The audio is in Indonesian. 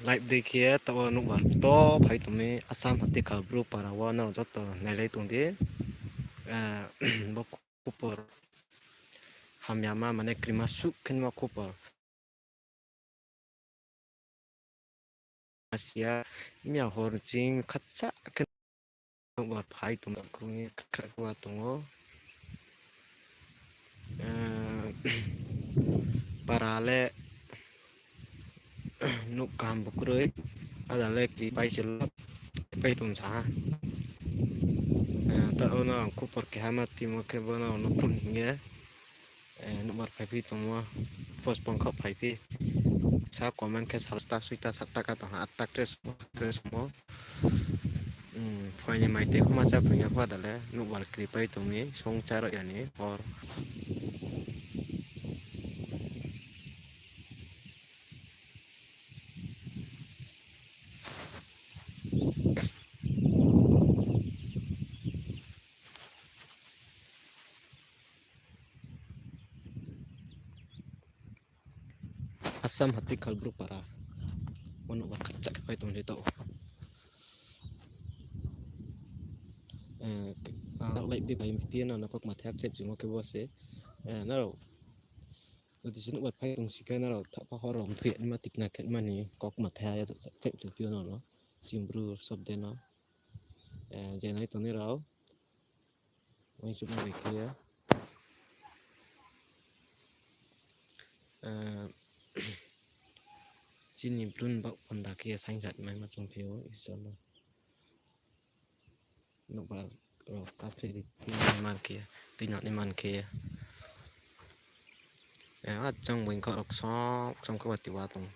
लाइव देखिए तब नुबार तो भाई तुम्हें असम हत्ती खाब्रू parawa ना जत नैले तुंदे बकुपर hamyama mane krimasuk kenwa kupar Asia mia horjing kaca ken nubar भाई तुम kungi kakwa tungo parale nuk kam bukroi ada lek di paisil pai tum sa ta ona kupar ke hamati mo ke bona no pun nge nubar pai tumwa pos pongkop pai sa komen ke salsta suita satta ka to atak tres mo pokoknya maite kuma sa punya ko dale nubar kripai tumi song caro yani or asam hati kalbru para ono ba kacak pai tum dito like di pai piano na kok mathak chep jimo ke bose naro di sini buat pai tung sikai naro tak pa horom thuet ma tikna ket mani kok mathak ya chep chu piano no simbru sobde no jenai to ni rao mai chu ma kia sini brun ba panda kia sain jat mai ma chung pio isono no ba ro kafe di man kia tinat ni man kia chang wing ko rok sok chang ko ti wa tung